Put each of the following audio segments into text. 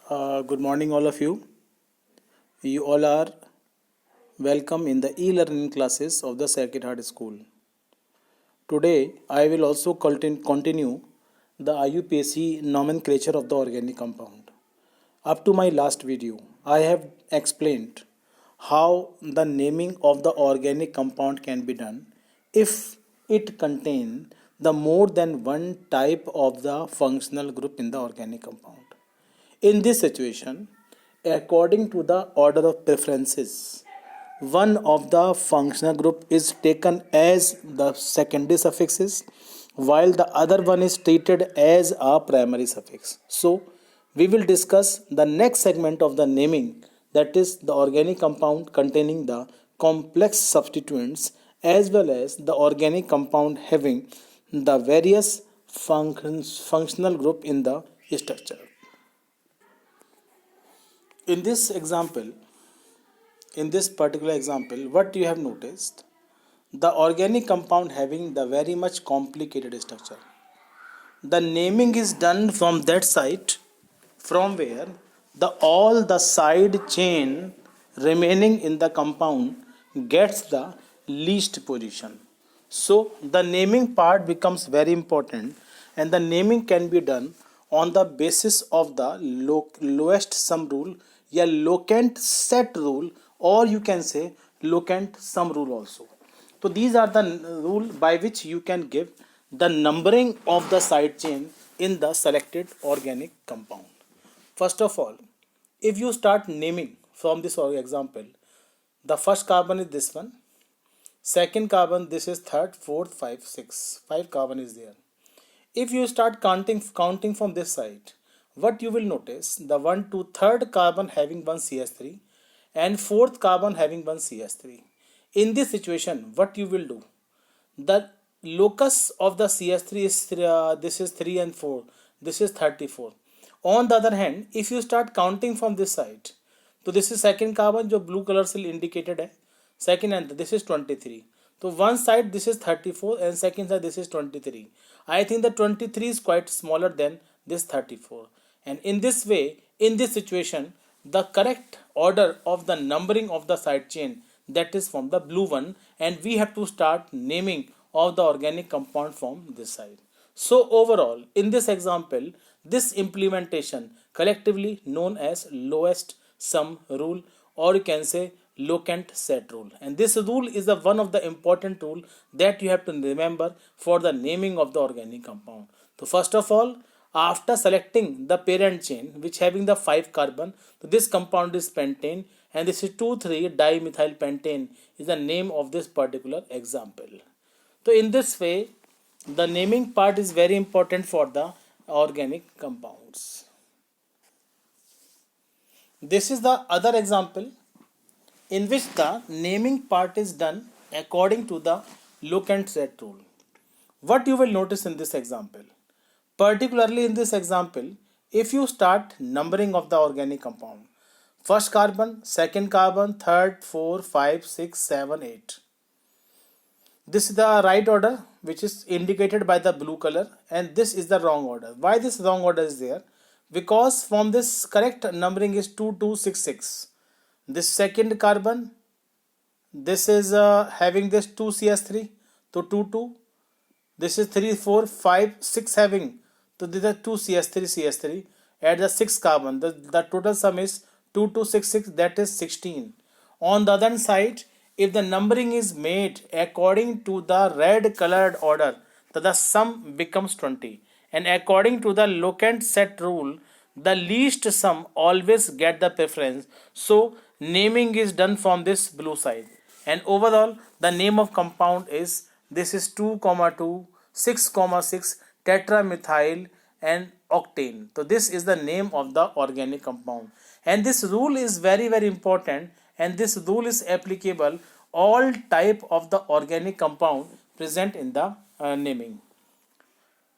Good morning, all of you. You all are welcome in the e-learning classes of the Sacred Heart School. Today, I will also continue the IUPAC nomenclature of the organic compound. Up to my last video, I have explained how the naming of the organic compound can be done if it contains the more than one type of the functional group in the organic compound. In this situation, according to the order of preferences, one of the functional group is taken as the secondary suffixes while the other one is treated as a primary suffix. So, we will discuss the next segment of the naming, that is the organic compound containing the complex substituents as well as the organic compound having the various functional group in the structure. In this example, in this particular example, what you have noticed, the organic compound having the very much complicated structure. The naming is done from that side from where the all the side chain remaining in the compound gets the least position. So the naming part becomes very important, and the naming can be done on the basis of the lowest sum rule, yeah, locant set rule, or you can say locant sum rule also. So these are the rule by which you can give the numbering of the side chain in the selected organic compound. First of all, if you start naming from this example, the first carbon is this one, second carbon this is third, fourth, five, six. Five carbon is there. If you start counting from this side, what you will notice, the 1 to third carbon having one CH3 and fourth carbon having one CH3. In this situation, what you will do, the locus of the CH3 is this is 3 and 4, this is 34. On the other hand, if you start counting from this side, so this is second carbon जो blue color से indicated है, second and this is 23. So one side this is 34 and second side this is 23. I think the 23 is quite smaller than this 34. And in this way, in this situation, the correct order of the numbering of the side chain, that is from the blue one, and we have to start naming of the organic compound from this side. So overall, in this example, this implementation collectively known as lowest sum rule, or you can say locant set rule, and this rule is the one of the important rule that you have to remember for the naming of the organic compound. So first of all, after selecting the parent chain which having the 5 carbon, so this compound is pentane, and this is 2,3 dimethyl pentane is the name of this particular example. So in this way, the naming part is very important for the organic compounds. This is the other example in which the naming part is done according to the locant set rule. What you will notice in this example, particularly in this example, if you start numbering of the organic compound, first carbon, second carbon, third, 4, 5, 6, 7, 8. This is the right order which is indicated by the blue color, and this is the wrong order. Why this wrong order is there? Because from this correct numbering is 2266. This second carbon, this is having this 2 CS3, so 2 2. This is 3 4 5 6 having, so these are 2 CS3 at the 6th carbon. The total sum is 2266, that is 16. On the other side, if the numbering is made according to the red colored order, then the sum becomes 20. And according to the locant set rule, the least sum always get the preference. So naming is done from this blue side. And overall, the name of compound is, this is 2,2, 6,6 tetramethyl and octane. So this is the name of the organic compound. And this rule is very important, and this rule is applicable all type of the organic compound present in the naming.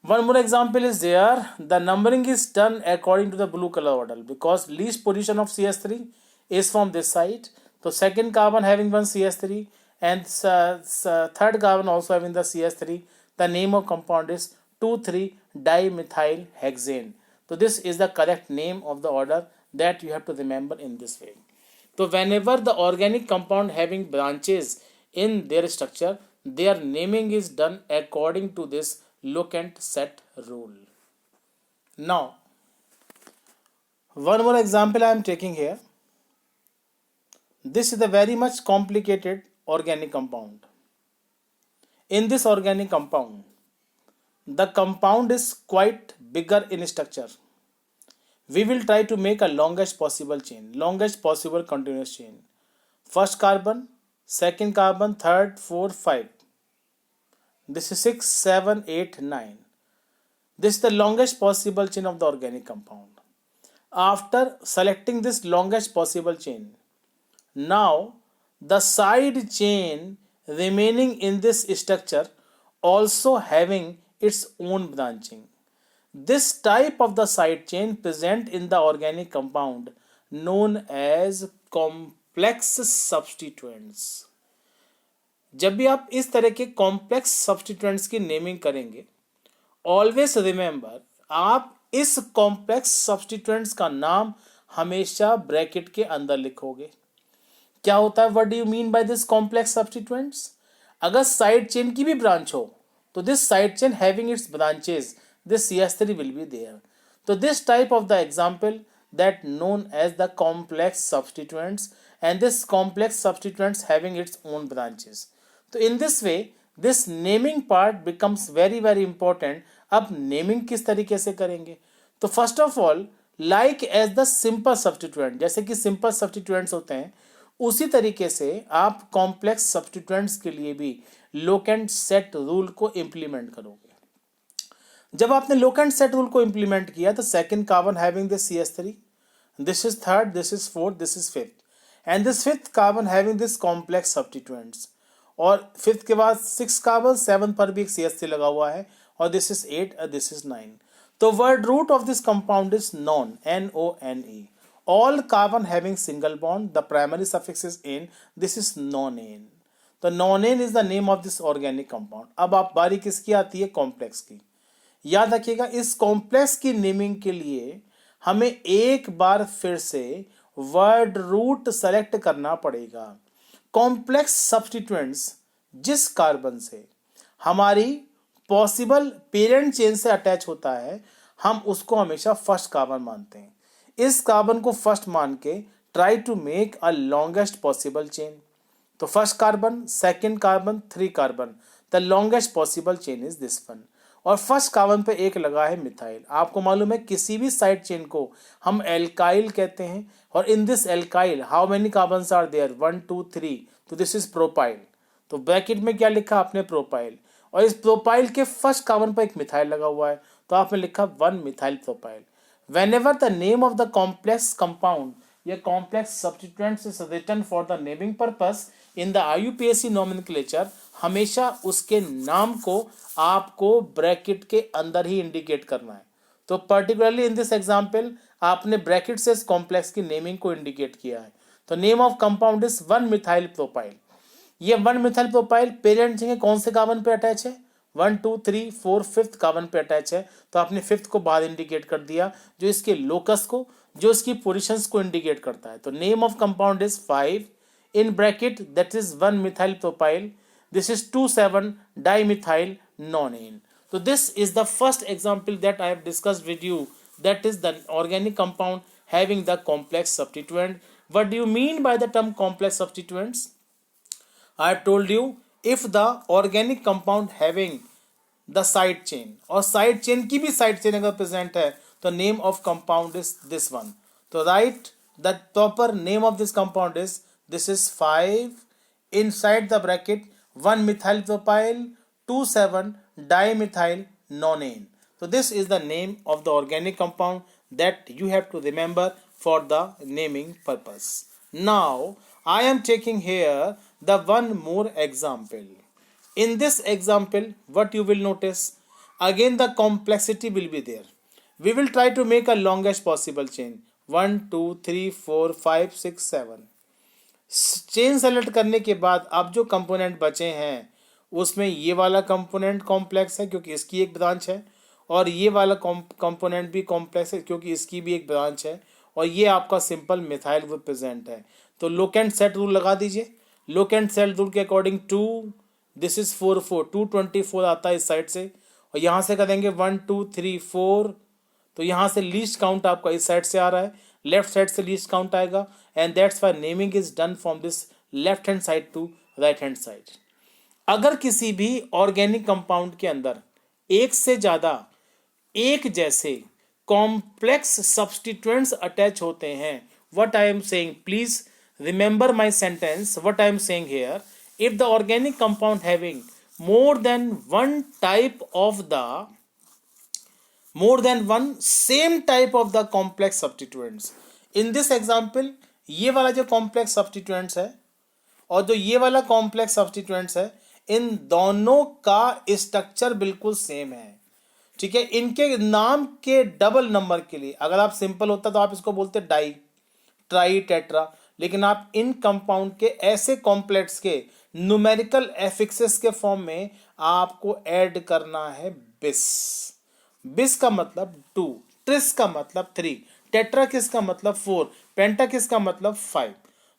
One more example is there. The numbering is done according to the blue color order because least position of CS3 is from this side. So second carbon having one CS3 and third carbon also having the CS3. The name of compound is 2,3 dimethyl hexane. So this is the correct name of the order that you have to remember in this way. So whenever the organic compound having branches in their structure, their naming is done according to this look and set rule. Now, one more example I am taking here. This is a very much complicated organic compound. In this organic compound, the compound is quite bigger in structure. We will try to make a longest possible chain, longest possible continuous chain. First carbon, second carbon, third, fourth, 5. This is 6, 7, 8, 9. This is the longest possible chain of the organic compound. After selecting this longest possible chain, now the side chain remaining in this structure also having its own branching. This type of the side chain present in the organic compound known as complex substituents. जब भी आप इस तरह के complex substituents की naming करेंगे, always remember आप इस कॉम्प्लेक्स सब्स्टिट्यूएंट्स का नाम हमेशा ब्रैकेट के अंदर लिखोगे. क्या होता है, what do you mean by this complex substituents? अगर साइड चेन की भी ब्रांच हो तो this side chain having its branches, this CH3 will be there. So this type of the example that known as the complex substituents, and this complex substituents having its own branches. So in this way this naming part becomes very very important. अब naming किस तरीके से करेंगे? तो first of all like as the simple substituent, जैसे कि simple substituents होते हैं उसी तरीके से आप complex substituents के लिए भी look and set rule को implement करोगे. जब आपने लोक एंड सेट रूल को इंप्लीमेंट किया तो second carbon having this CH3, this is third, this is fourth, this is fifth, and this fifth carbon having this complex substituents. और fifth के बाद 6 कार्बन, 7 पर भी एक CH3 लगा हुआ है और दिस इज 8 और दिस इज 9. तो word root of this compound is non, NONE. All carbon having single bond, the primary suffix is ane, this is nonane. तो nonane is the name of this organic compound. अब आप बारी किसकी आती है, complex की. याद रखिएगा इस कॉम्प्लेक्स की नेमिंग के लिए हमें एक बार फिर से वर्ड रूट सेलेक्ट करना पड़ेगा. कॉम्प्लेक्स सब्स्टिट्यूएंट्स जिस कार्बन से हमारी पॉसिबल पेरेंट चेन से अटैच होता है हम उसको हमेशा फर्स्ट कार्बन मानते हैं. इस कार्बन को फर्स्ट मान के try to make a longest possible chain. तो first carbon, second carbon, 3 carbon, the longest possible chain is this one. और फर्स्ट कार्बन पे एक लगा है मिथाइल. आपको मालूम है किसी भी साइड चेन को हम एल्काइल कहते हैं. और in this alkyl how many carbons are there, 1 2 3. तो दिस इज प्रोपाइल. तो ब्रैकेट में क्या लिखा आपने, प्रोपाइल. और इस प्रोपाइल के फर्स्ट कार्बन पर एक मिथाइल लगा हुआ है तो आपने लिखा 1 methyl propyl. whenever the name of the complex compound या complex substituents is written for the naming purpose in the IUPAC nomenclature, हमेशा उसके नाम को आपको ब्रैकेट के अंदर ही इंडिकेट करना है. तो पर्टिकुलरली इन दिस एग्जाम्पल आपने ब्रैकेट से इस कॉम्प्लेक्स की नेमिंग को इंडिकेट किया है. तो name of compound is 1 methyl propyl. ये 1 मिथाइल प्रोपाइल पेरेंट के कौन से कार्बन पे अटैच है, 1 2 3 4 5th कार्बन पे अटैच है. तो आपने 5th को बाहर इंडिकेट कर दिया जो इसके लोकस को, जो इसकी पोजीशंस को इंडिकेट करता है. तो name of compound is 5 in bracket that is 1 methyl propyl. This is 2,7 dimethyl nonane. So this is the first example that I have discussed with you, that is the organic compound having the complex substituent. What do you mean by the term complex substituents? I have told you if the organic compound having the side chain और side chain की भी side chain अगर present है तो name of compound is this one. तो write the proper name of this compound is this is 5 inside the bracket 1 methyl propyl 2,7 dimethyl nonane. So this is the name of the organic compound that you have to remember for the naming purpose. Now I am taking here the one more example. In this example what you will notice, again the complexity will be there. We will try to make a longest possible chain, 1 2 3 4 5 6 7. Chain select करने के बाद अब जो component बचे हैं उसमें ये वाला कंपोनेंट कॉम्प्लेक्स है क्योंकि इसकी एक ब्रांच है, और ये वाला कंपोनेंट भी कॉम्प्लेक्स है क्योंकि इसकी भी एक ब्रांच है, और ये आपका सिंपल मिथाइल ग्रुप प्रेजेंट है। तो लुक एंड सेट रूल लगा दीजिए। लुक एंड सेट रूल के अकॉर्डिंग 2, दिस इज 224 आता है इस साइड से, और यहाँ से करेंगे 1 2 3 4, तो यहाँ से लीस्ट काउंट आपका इस साइड से आ रहा है, लेफ्ट साइड से लीस्ट काउंट आएगा, and that's why naming is done from this left hand side to right hand side. अगर किसी भी ऑर्गेनिक कंपाउंड के अंदर एक से ज़्यादा एक जैसे कॉम्प्लेक्स सब्स्टिट्यूएंट्स अटैच होते हैं, what I am saying, please remember my sentence, what I am saying here, if the organic compound having more than one type of the more than one same type of the complex substituents, in this example ये वाला जो complex substituents है और जो ये वाला complex substituents है, इन दोनों का स्ट्रक्चर बिल्कुल सेम है, ठीक है। इनके नाम के डबल नंबर के लिए, अगर आप सिंपल होता तो आप इसको बोलते डाई, ट्राई, टेट्रा, लेकिन आप इन कंपाउंड के ऐसे कॉम्प्लेक्स के न्यूमेरिकल एफिक्सेस के फॉर्म में आपको ऐड करना है बिस। बिस का मतलब 2, ट्रिस का मतलब 3, टेट्रा किसका मतलब 4, पेंटा किसका मतलब 5।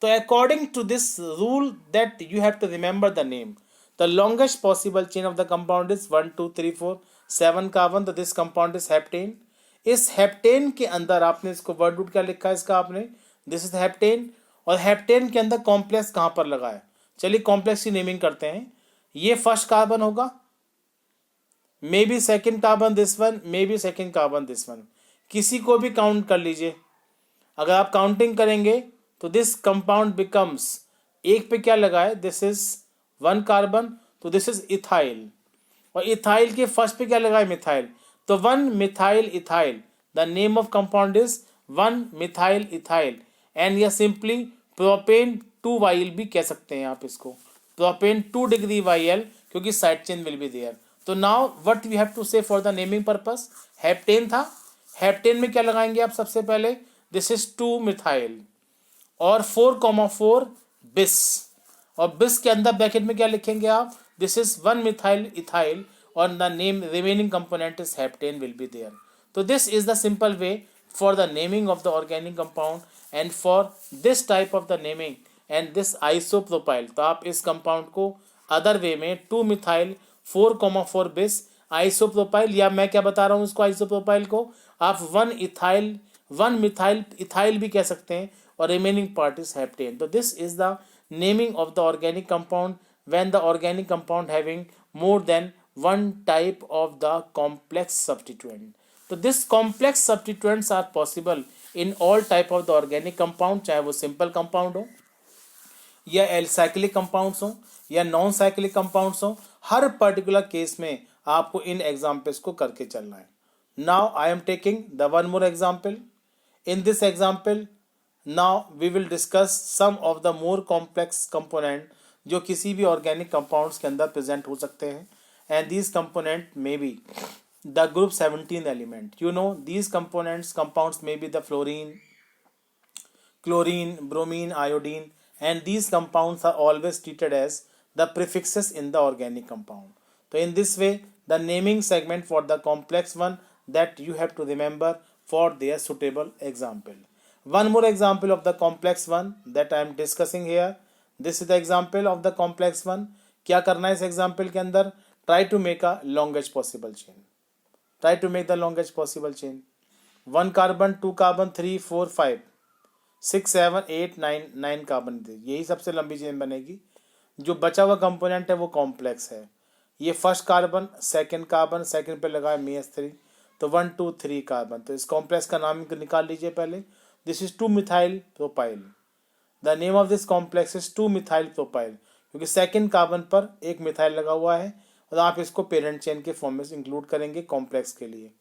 तो according to this rule that you have to remember the name, the longest possible chain of the compound is 1 2 3 4 7 carbon, तो दिस कंपाउंड इज हेप्टेन। इस हेप्टेन के अंदर आपने इसको वर्ड रूट क्या लिखा है इसका आपने, दिस इज हेप्टेन, और हेप्टेन के अंदर कॉम्प्लेक्स कहाँ पर लगा है, चलिए कॉम्प्लेक्स की नेमिंग करते हैं। ये फर्स्ट कार्बन होगा, may be second carbon this one, may be second carbon this one, किसी को भी काउंट कर लीजिए। अगर आप काउंटिंग करेंगे तो दिस कंपाउंड बिकम्स, एक पे क्या लगा है, दिस इज 1 कार्बन, तो दिस इज इथाइल, और इथाइल के फर्स्ट पे क्या लगा है, मिथाइल, तो 1 methyl ethyl, the name of compound is 1 methyl ethyl, and या सिंपली प्रोपेन 2YL भी कह सकते हैं आप इसको, प्रोपेन 2 डिग्री YL, क्योंकि side chain will be there. तो now what we have to say for the naming purpose, heptane था, हेप्टेन में क्या लगाएंगे आप सबसे पहले, दिस इज 2 मिथाइल, और 4,4 बिस, और बिस के अंदर ब्रैकेट में क्या लिखेंगे आप, दिस इज 1 मिथाइल इथाइल, और the name remaining component is heptane will be there. तो this is the simple way for the naming of the organic compound, and for this type of the naming and this isopropyl, तो आप इस compound को other way में 2 methyl 4,4 बिस isopropyl, या मैं क्या बता रहा हूँ इसको, आइसोप्रोपाइल को आप 1 मिथाइल इथाइल भी कह सकते हैं, और रिमेनिंग पार्ट इज हेप्टेन। तो this is the naming of the organic compound when the organic compound having more than one type of the complex substituent. तो this complex substituents are possible in all type of the organic compound, चाहे वो simple compound हो या cyclic compounds हो या non cyclic compounds हो, हर particular case में आपको इन एग्जाम्पल्स को करके चलना है। Now I am taking the one more example. In this example now we will discuss some of the more complex component जो किसी भी ऑर्गेनिक कंपाउंड्स के अंदर प्रेजेंट हो सकते हैं, and these component may be the group 17 element. You know these compounds may be the fluorine, chlorine, bromine, iodine, and these compounds are always treated as the prefixes in the organic compound. So in this way the naming segment for the complex one that you have to remember for their suitable example. One more example of the complex one that I am discussing here. This is the example of the complex one. क्या करना है इस example के अंदर, try to make a longest possible chain. Try to make the longest possible chain. 1 carbon, 2 carbon, 3, 4, 5, 6, 7, 8, 9 carbon, यही सबसे लंबी chain बनेगी। जो बचा हुआ कंपोनेंट है वो कॉम्प्लेक्स है। ये फर्स्ट कार्बन, सेकंड पे लगा है MES3, तो 1 2 3 कार्बन। तो इस कॉम्प्लेक्स का नाम निकाल लीजिए पहले, this is 2 methyl propyl. The name of this complex is 2 methyl propyl, क्योंकि सेकंड कार्बन पर एक मिथाइल लगा हुआ है, और आप इसको पेरेंट चेन के फॉर्म में इंक्लूड करेंगे कॉम्प्लेक्स के लिए।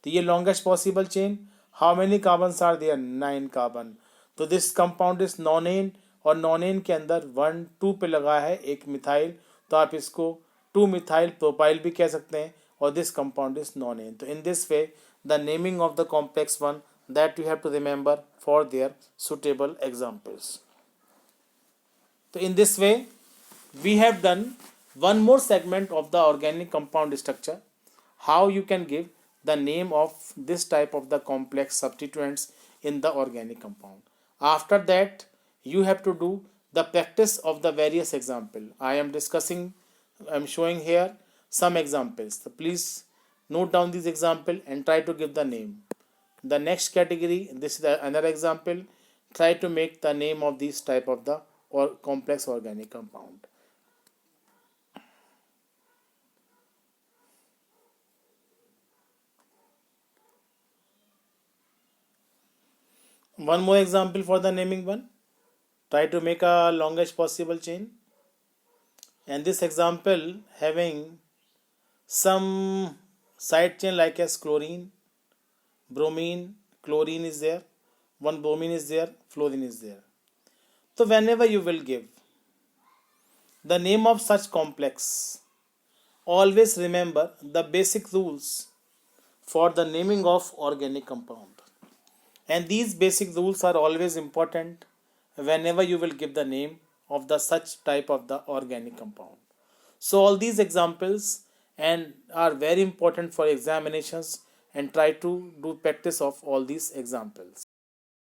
तो ये longest possible chain, how many carbons are there, 9 carbon. तो दिस कंपाउंड इज नॉनेन, और नॉनेन के अंदर 1 2 पे लगा है एक मिथाइल, तो आप इसको 2 मिथाइल प्रोपाइल भी कह सकते हैं, और दिस कंपाउंड इज नॉनेन। तो in this way the naming of the complex one that you have to remember for their suitable examples. तो in this way we have done one more segment of the organic compound structure, how you can give the name of this type of the complex substituents in the organic compound. After that, you have to do the practice of the various example. I am showing here some examples. So please note down these example and try to give the name. The next category, this is another example. Try to make the name of this type of the or complex organic compound. One more example for the naming one. Try to make a longest possible chain. And this example having some side chain like as chlorine, bromine, chlorine is there, one bromine is there, fluorine is there. So whenever you will give the name of such complex, always remember the basic rules for the naming of organic compound. And these basic rules are always important whenever you will give the name of the such type of the organic compound. So all these examples and are very important for examinations, and try to do practice of all these examples.